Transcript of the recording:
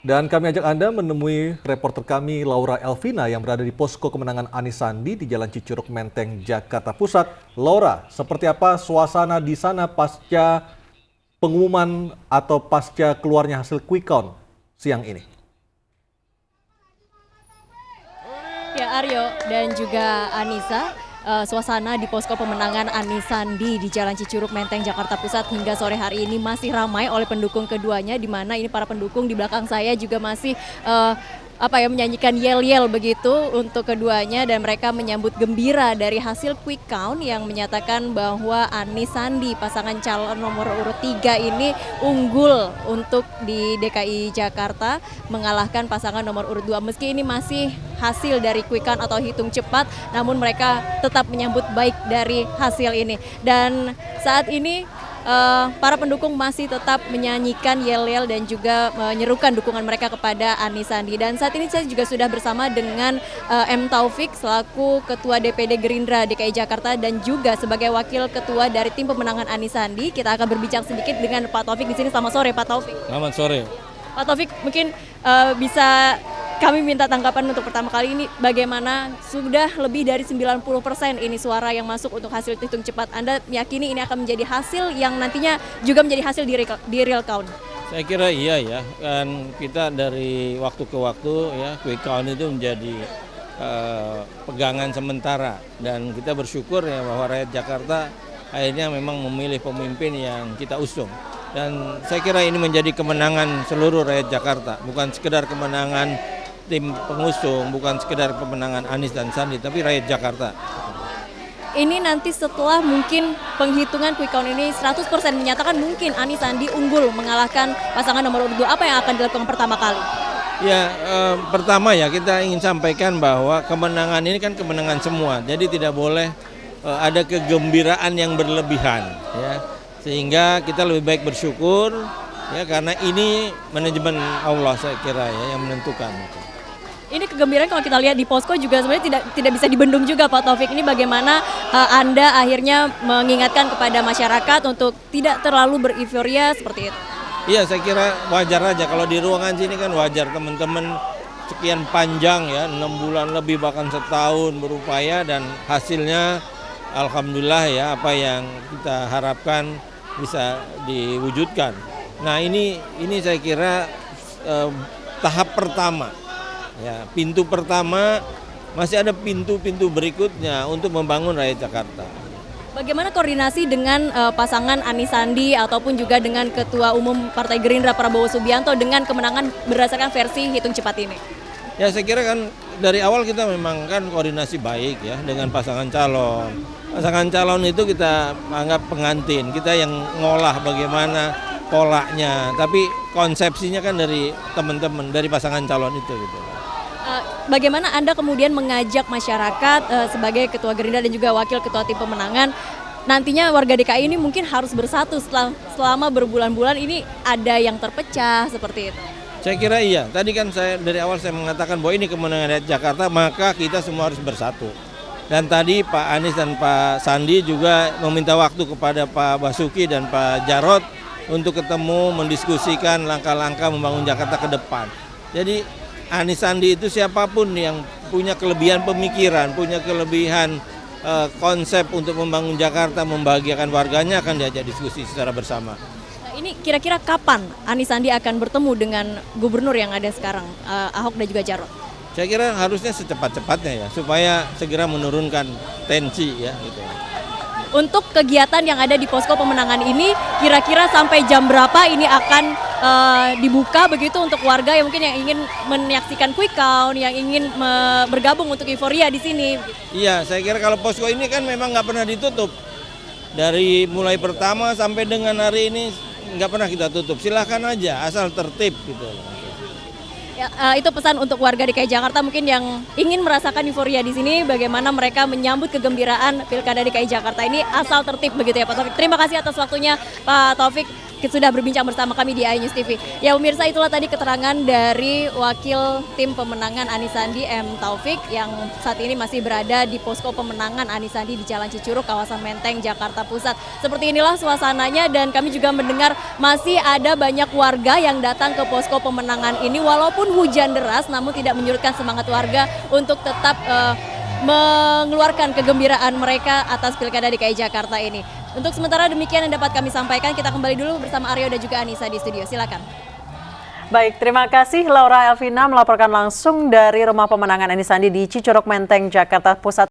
Dan kami ajak Anda menemui reporter kami Laura Elvina yang berada di posko kemenangan Anies Sandi di Jalan Cicurug Menteng, Jakarta Pusat. Laura, seperti apa suasana di sana pasca pengumuman atau pasca keluarnya hasil quick count siang ini? Ya Aryo dan juga Anissa, suasana di posko pemenangan Anies Sandi di Jalan Cicurug Menteng, Jakarta Pusat hingga sore hari ini masih ramai oleh pendukung keduanya, di mana ini para pendukung di belakang saya juga masih menyanyikan yel-yel begitu untuk keduanya, dan mereka menyambut gembira dari hasil quick count yang menyatakan bahwa Anies Sandi pasangan calon nomor urut 3 ini unggul untuk di DKI Jakarta mengalahkan pasangan nomor urut 2. Meski ini masih hasil dari quick count atau hitung cepat, namun mereka tetap menyambut baik dari hasil ini. Dan saat ini para pendukung masih tetap menyanyikan yel-yel dan juga menyerukan dukungan mereka kepada Anies Sandi. Dan saat ini saya juga sudah bersama dengan M. Taufik selaku Ketua DPD Gerindra DKI Jakarta dan juga sebagai Wakil Ketua dari tim pemenangan Anies Sandi. Kita akan berbincang sedikit dengan Pak Taufik di sini. Selamat sore Pak Taufik. Selamat sore. Pak Taufik, mungkin bisa kami minta tanggapan untuk pertama kali ini, bagaimana sudah lebih dari 90% ini suara yang masuk untuk hasil hitung cepat. Anda meyakini ini akan menjadi hasil yang nantinya juga menjadi hasil di real count? Saya kira iya ya, kan kita dari waktu ke waktu ya quick count itu menjadi pegangan sementara, dan kita bersyukur ya bahwa rakyat Jakarta akhirnya memang memilih pemimpin yang kita usung. Dan saya kira ini menjadi kemenangan seluruh rakyat Jakarta, bukan sekedar kemenangan tim pengusung, bukan sekedar kemenangan Anies dan Sandi, tapi rakyat Jakarta. Ini nanti setelah mungkin penghitungan quick count ini 100% menyatakan mungkin Anies Sandi unggul mengalahkan pasangan nomor urut 2, apa yang akan dilakukan pertama kali? Ya, pertama ya kita ingin sampaikan bahwa kemenangan ini kan kemenangan semua, jadi tidak boleh ada kegembiraan yang berlebihan, ya. Sehingga kita lebih baik bersyukur, ya, karena ini manajemen Allah saya kira ya yang menentukan. Ini kegembiraan kalau kita lihat di posko juga sebenarnya tidak bisa dibendung juga Pak Taufik. Ini bagaimana Anda akhirnya mengingatkan kepada masyarakat untuk tidak terlalu bereiforia seperti itu? Iya, saya kira wajar aja kalau di ruangan sini kan wajar teman-teman sekian panjang ya, 6 bulan lebih bahkan setahun berupaya, dan hasilnya alhamdulillah ya apa yang kita harapkan bisa diwujudkan. Nah ini saya kira tahap pertama. Ya, pintu pertama, masih ada pintu-pintu berikutnya untuk membangun rakyat Jakarta. Bagaimana koordinasi dengan pasangan Anies Sandi ataupun juga dengan Ketua Umum Partai Gerindra Prabowo Subianto dengan kemenangan berdasarkan versi hitung cepat ini? Ya, saya kira kan dari awal kita memang kan koordinasi baik ya dengan pasangan calon. Pasangan calon itu kita anggap pengantin, kita yang ngolah bagaimana polanya, tapi konsepsinya kan dari teman-teman, dari pasangan calon itu gitu. Bagaimana Anda kemudian mengajak masyarakat sebagai Ketua Gerindra dan juga Wakil Ketua Tim Pemenangan, nantinya warga DKI ini mungkin harus bersatu selama berbulan-bulan ini ada yang terpecah seperti itu? Saya kira iya, tadi kan dari awal saya mengatakan bahwa ini kemenangan rakyat Jakarta, maka kita semua harus bersatu. Dan tadi Pak Anies dan Pak Sandi juga meminta waktu kepada Pak Basuki dan Pak Jarot untuk ketemu, mendiskusikan langkah-langkah membangun Jakarta ke depan. Jadi Anies Sandi itu siapapun yang punya kelebihan pemikiran, punya kelebihan konsep untuk membangun Jakarta, membahagiakan warganya, akan diajak diskusi secara bersama. Nah, ini kira-kira kapan Anies Sandi akan bertemu dengan gubernur yang ada sekarang, Ahok dan juga Jarot? Saya kira harusnya secepat-cepatnya ya, supaya segera menurunkan tensi ya gitu. Untuk kegiatan yang ada di posko pemenangan ini, kira-kira sampai jam berapa ini akan dibuka begitu untuk warga yang mungkin yang ingin menyaksikan quick count, yang ingin bergabung untuk euforia di sini? Iya, saya kira kalau posko ini kan memang nggak pernah ditutup. Dari mulai pertama sampai dengan hari ini nggak pernah kita tutup. Silahkan aja, asal tertib gitu. Ya, itu pesan untuk warga DKI Jakarta mungkin yang ingin merasakan euforia di sini, bagaimana mereka menyambut kegembiraan Pilkada DKI Jakarta ini asal tertib begitu ya Pak Taufik. Terima kasih atas waktunya Pak Taufik. sudah berbincang bersama kami di iNews TV. Ya pemirsa, itulah tadi keterangan dari wakil tim pemenangan Anies Sandi M. Taufik yang saat ini masih berada di posko pemenangan Anies Sandi di Jalan Cicurug, kawasan Menteng, Jakarta Pusat. Seperti inilah suasananya dan kami juga mendengar masih ada banyak warga yang datang ke posko pemenangan ini walaupun hujan deras, namun tidak menyurutkan semangat warga untuk tetap mengeluarkan kegembiraan mereka atas Pilkada DKI Jakarta ini. Untuk sementara demikian yang dapat kami sampaikan. Kita kembali dulu bersama Aryo dan juga Anissa di studio. Silakan. Baik, terima kasih Laura Elvina melaporkan langsung dari rumah pemenangan Anies Sandi di Cicurug Menteng, Jakarta Pusat.